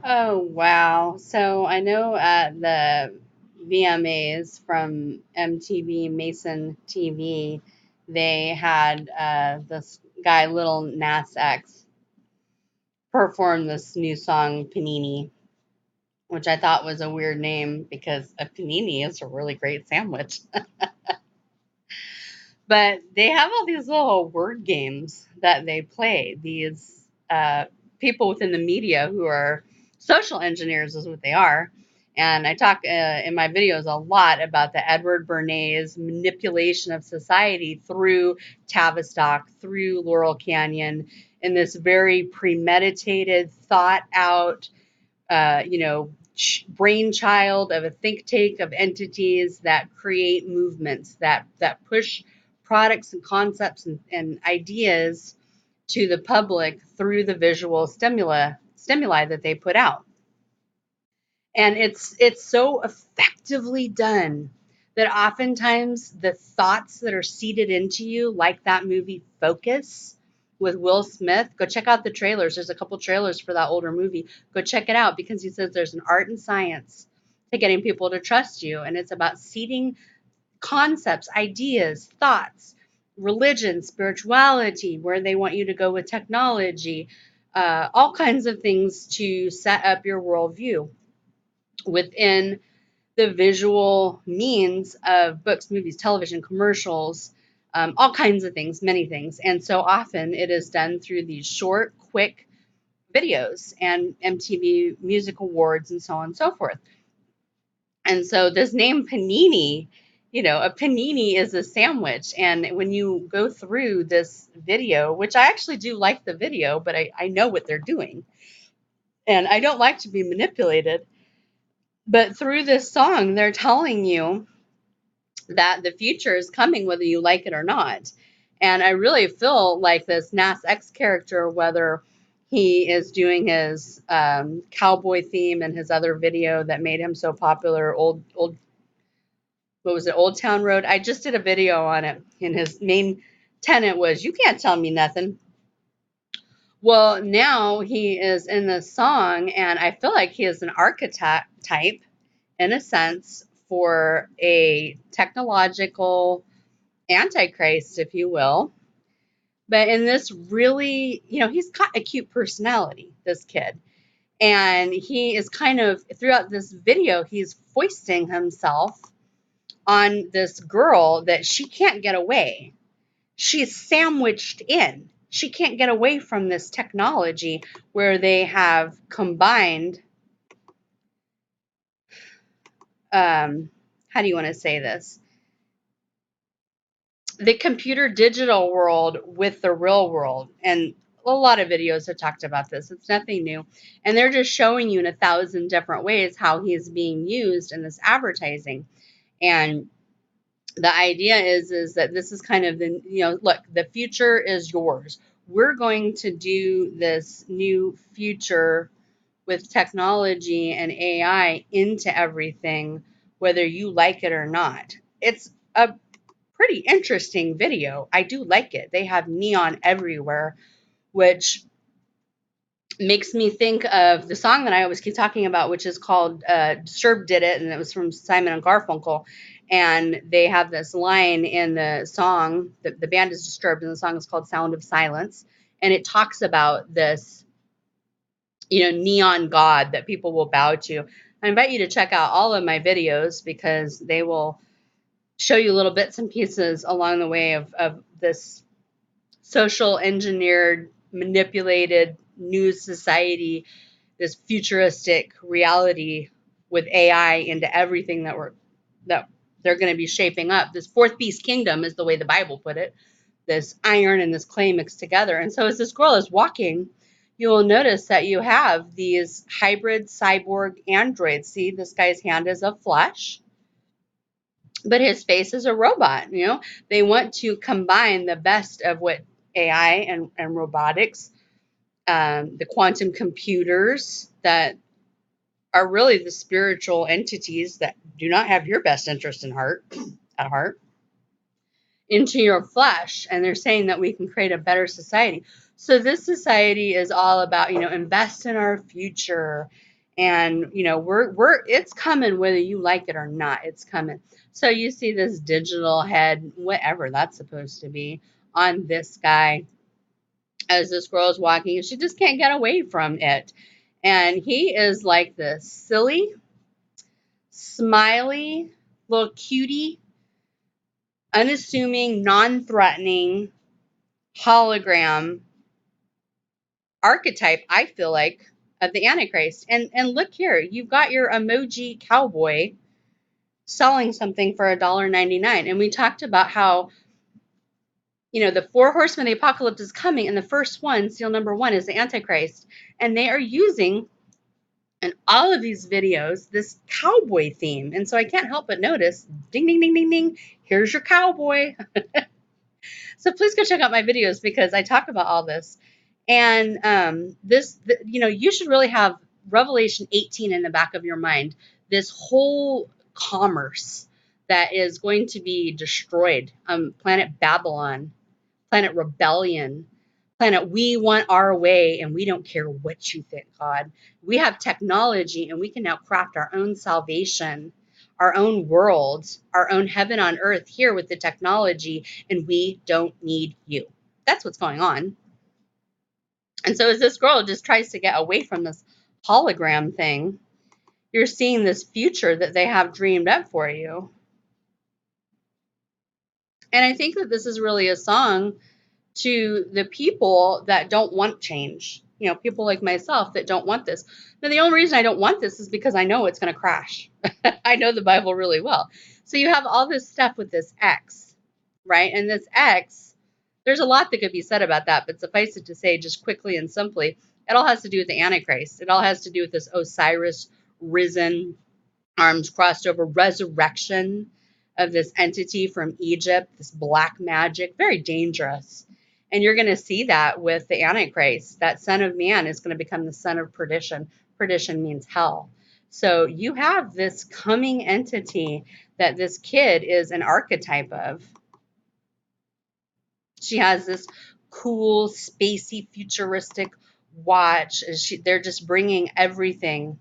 Oh, wow. So I know at the VMAs from MTV, Mason TV, they had this guy, Lil Nas X, perform this new song, Panini, which I thought was a weird name because a panini is a really great sandwich. But they have all these little word games that they play. These people within the media who are social engineers, is what they are. And I talk in my videos a lot about the Edward Bernays manipulation of society through Tavistock, through Laurel Canyon, in this very premeditated, thought out, brainchild of a think tank of entities that create movements that push products and concepts and ideas to the public through the visual stimuli that they put out. And it's so effectively done that oftentimes the thoughts that are seeded into you, like that movie Focus with Will Smith, go check out the trailers. There's a couple trailers for that older movie. Go check it out because he says there's an art and science to getting people to trust you, and it's about seeding concepts, ideas, thoughts, religion, spirituality, where they want you to go with technology, all kinds of things to set up your worldview within the visual means of books, movies, television, commercials, all kinds of things, many things. And so often it is done through these short, quick videos and MTV Music Awards and so on and so forth. And so this name Panini, a panini is a sandwich. And when you go through this video, which I actually do like the video, but I know what they're doing. And I don't like to be manipulated. But through this song, they're telling you that the future is coming whether you like it or not. And I really feel like this Nas X character, whether he is doing his cowboy theme and his other video that made him so popular, old what was it, Old Town Road. I just did a video on it, and his main tenet was, "You can't tell me nothing." Well, now he is in this song, and I feel like he is an archetype, in a sense, for a technological Antichrist, if you will. But in this really, he's got a cute personality, this kid. And he is kind of, throughout this video, he's foisting himself on this girl that she can't get away. She's sandwiched in. She can't get away from this technology where they have combined, how do you want to say this? The computer digital world with the real world. And a lot of videos have talked about this. It's nothing new. And they're just showing you in 1,000 different ways how he's being used in this advertising. And the idea is that this is kind of the, look, the future is yours. We're going to do this new future with technology and AI into everything, whether you like it or not. It's a pretty interesting video. I do like it. They have neon everywhere, which makes me think of the song that I always keep talking about, which is called Disturbed Did It, and it was from Simon and Garfunkel. And they have this line in the song, the band is Disturbed, and the song is called Sound of Silence. And it talks about this, neon god that people will bow to. I invite you to check out all of my videos because they will show you little bits and pieces along the way of this social engineered, manipulated new society, this futuristic reality with AI into everything that they're going to be shaping up. This fourth beast kingdom is the way the Bible put it. This iron and this clay mixed together. And so as this girl is walking, you will notice that you have these hybrid cyborg androids. See, this guy's hand is of flesh, but his face is a robot. They want to combine the best of what AI and robotics, the quantum computers that are really the spiritual entities that do not have your best interest at heart, into your flesh. And they're saying that we can create a better society. So this society is all about, invest in our future And it's coming whether you like it or not. It's coming. So you see this digital head, whatever that's supposed to be, on this guy as this girl is walking, and she just can't get away from it. And he is like this silly, smiley, little cutie, unassuming, non-threatening hologram archetype, I feel like, of the Antichrist. And look here, you've got your emoji cowboy selling something for $1.99. And we talked about how, the four horsemen of the apocalypse is coming, and the first one, seal number 1, is the Antichrist. And they are using, in all of these videos, this cowboy theme. And so I can't help but notice, ding, ding, ding, ding, ding, here's your cowboy. So please go check out my videos because I talk about all this. And you should really have Revelation 18 in the back of your mind. This whole commerce that is going to be destroyed. Planet Babylon, planet rebellion, planet we want our way and we don't care what you think, God. We have technology and we can now craft our own salvation, our own world, our own heaven on earth here with the technology, and we don't need you. That's what's going on. And so as this girl just tries to get away from this hologram thing, you're seeing this future that they have dreamed up for you. And I think that this is really a song to the people that don't want change. People like myself that don't want this. Now, the only reason I don't want this is because I know it's going to crash. I know the Bible really well. So you have all this stuff with this X, right? And this X, there's a lot that could be said about that, but suffice it to say, just quickly and simply, it all has to do with the Antichrist. It all has to do with this Osiris risen, arms crossed over, resurrection of this entity from Egypt, this black magic, very dangerous. And you're going to see that with the Antichrist. That son of man is going to become the son of perdition. Perdition means hell. So you have this coming entity that this kid is an archetype of. She has this cool, spacey, futuristic watch. They're just bringing everything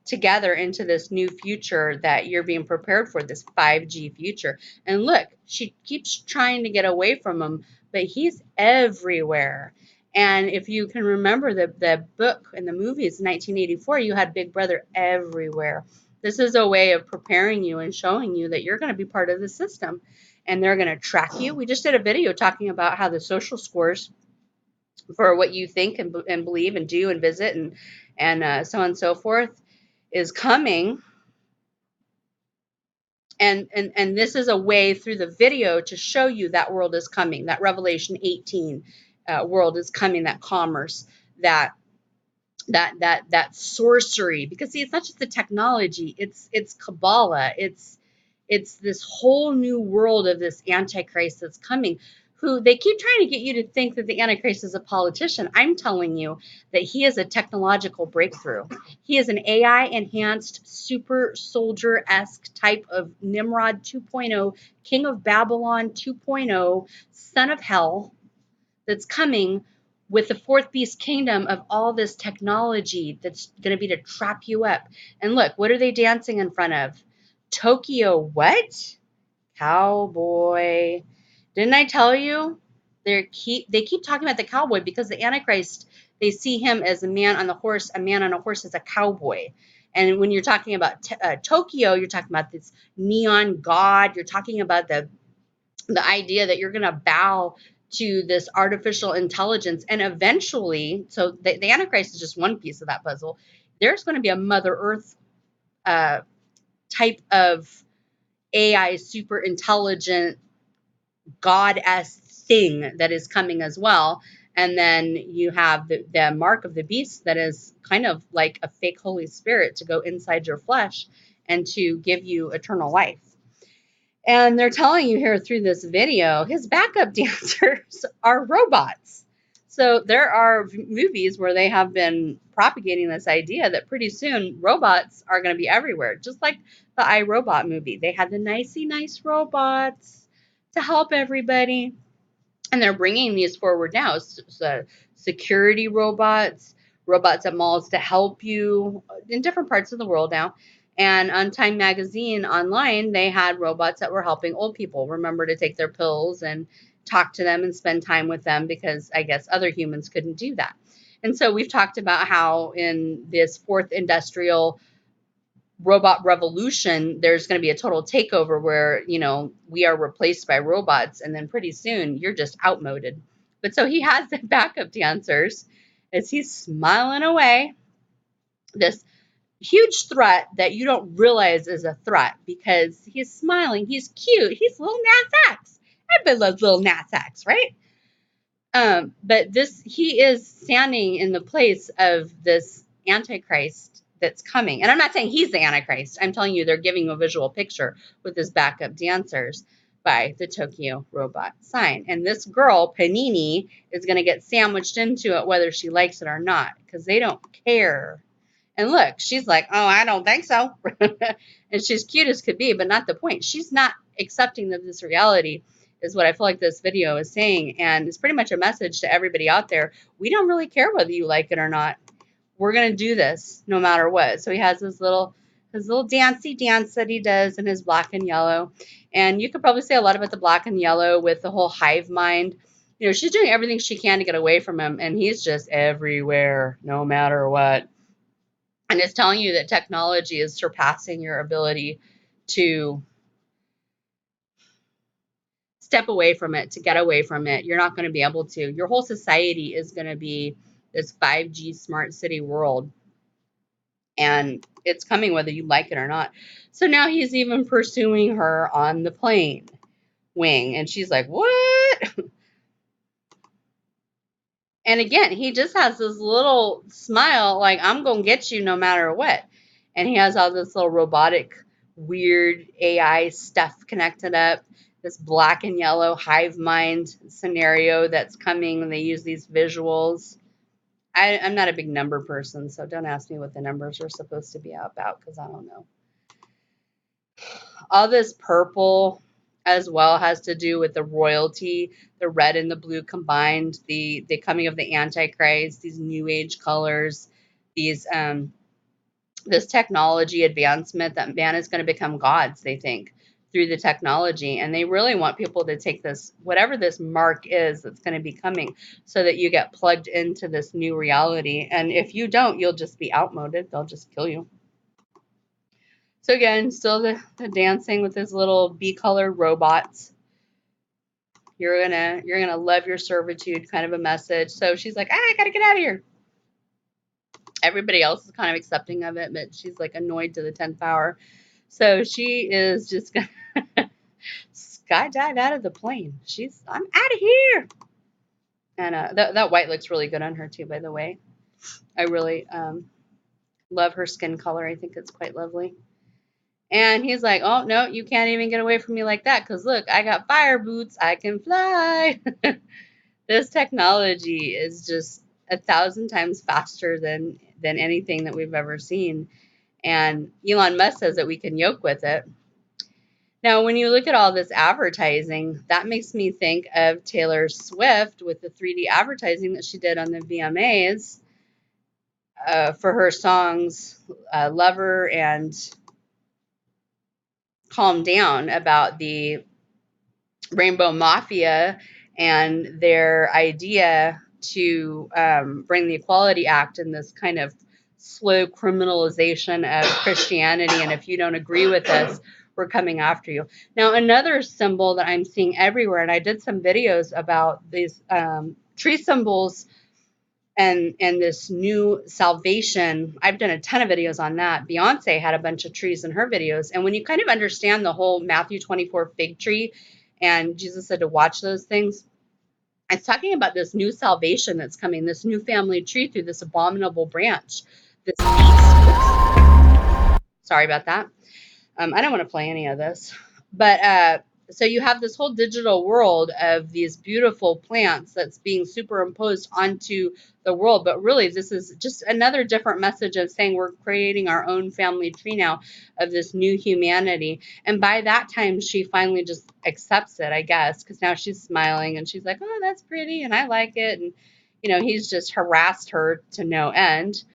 together into this new future that you're being prepared for, this 5G future. And look, she keeps trying to get away from him, but he's everywhere. And if you can remember the book and the movies, 1984, you had Big Brother everywhere. This is a way of preparing you and showing you that you're going to be part of the system, and they're going to track you. We just did a video talking about how the social scores for what you think and believe and do and visit and so on and so forth is coming. And this is a way through the video to show you that world is coming, that Revelation 18 world is coming, that commerce, that sorcery. Because see, it's not just the technology, it's Kabbalah, it's this whole new world of this Antichrist that's coming, who they keep trying to get you to think that the Antichrist is a politician. I'm telling you that he is a technological breakthrough. He is an AI-enhanced super soldier-esque type of Nimrod 2.0, King of Babylon 2.0, son of hell, that's coming with the fourth beast kingdom of all this technology that's going to be to trap you up. And look, what are they dancing in front of? Tokyo what? Cowboy. Didn't I tell you? They keep talking about the cowboy because the Antichrist, they see him as a man on the horse. A man on a horse is a cowboy. And when you're talking about Tokyo, you're talking about this neon god. You're talking about the idea that you're going to bow to this artificial intelligence. And eventually, so the Antichrist is just one piece of that puzzle. There's going to be a Mother Earth type of AI, super intelligent, God-esque thing that is coming as well. And then you have the mark of the beast that is kind of like a fake Holy Spirit to go inside your flesh and to give you eternal life. And they're telling you here through this video, his backup dancers are robots. So there are movies where they have been propagating this idea that pretty soon robots are going to be everywhere. Just like the iRobot movie. They had the nicey nice robots to help everybody. And they're bringing these forward now. So security robots, robots at malls to help you in different parts of the world now. And on Time Magazine online, they had robots that were helping old people remember to take their pills and talk to them and spend time with them, because I guess other humans couldn't do that. And so we've talked about how in this fourth industrial robot revolution, there's going to be a total takeover where, we are replaced by robots, and then pretty soon you're just outmoded. But so he has the backup dancers as he's smiling away, this huge threat that you don't realize is a threat because he's smiling, he's cute, he's Lil Nas X. Everybody loves Lil Nas X, right? But he is standing in the place of this Antichrist that's coming. And I'm not saying he's the Antichrist. I'm telling you, they're giving a visual picture with his backup dancers by the Tokyo robot sign. And this girl, Panini, is going to get sandwiched into it whether she likes it or not, because they don't care. And look, she's like, oh, I don't think so. And she's cute as could be, but not the point. She's not accepting of this reality, is what I feel like this video is saying. And it's pretty much a message to everybody out there. We don't really care whether you like it or not. We're going to do this no matter what. So he has his little dancey dance that he does in his black and yellow. And you could probably say a lot about the black and yellow with the whole hive mind. She's doing everything she can to get away from him, and he's just everywhere no matter what. And it's telling you that technology is surpassing your ability to step away from it, to get away from it. You're not going to be able to. Your whole society is going to be this 5G smart city world. And it's coming whether you like it or not. So now he's even pursuing her on the plane wing. And she's like, what? And again, he just has this little smile, like, I'm going to get you no matter what. And he has all this little robotic, weird AI stuff connected up, this black and yellow hive mind scenario that's coming. And they use these visuals. I'm not a big number person, so don't ask me what the numbers are supposed to be about, because I don't know. All this purple as well has to do with the royalty, the red and the blue combined, the coming of the Antichrist, these new age colors, these this technology advancement that man is going to become gods, they think, through the technology. And they really want people to take this, whatever this mark is that's going to be coming, so that you get plugged into this new reality. And if you don't, you'll just be outmoded. They'll just kill you. So again, still the dancing with his little bee-colored robots. You're gonna love your servitude, kind of a message. So she's like, I gotta get out of here. Everybody else is kind of accepting of it, but she's like annoyed to the 10th power. So she is just gonna skydive out of the plane. I'm out of here. And that white looks really good on her too, by the way. I really love her skin color. I think it's quite lovely. And he's like, oh, no, you can't even get away from me like that, because look, I got fire boots. I can fly. This technology is just 1,000 times faster than anything that we've ever seen. And Elon Musk says that we can yoke with it. Now, when you look at all this advertising, that makes me think of Taylor Swift with the 3D advertising that she did on the VMAs for her songs Lover and Calm Down, about the Rainbow Mafia and their idea to bring the Equality Act and this kind of slow criminalization of Christianity. And if you don't agree with us, we're coming after you. Now, another symbol that I'm seeing everywhere, and I did some videos about these tree symbols and this new salvation. I've done a ton of videos on that. Beyonce had a bunch of trees in her videos. And when you kind of understand the whole Matthew 24 fig tree, and Jesus said to watch those things, it's talking about this new salvation that's coming, this new family tree through this abominable branch, this beast. Oops. Sorry about that. I don't want to play any of this. But so you have this whole digital world of these beautiful plants that's being superimposed onto the world. But really, this is just another different message of saying we're creating our own family tree now of this new humanity. And by that time, she finally just accepts it, I guess, because now she's smiling and she's like, oh, that's pretty and I like it. And he's just harassed her to no end.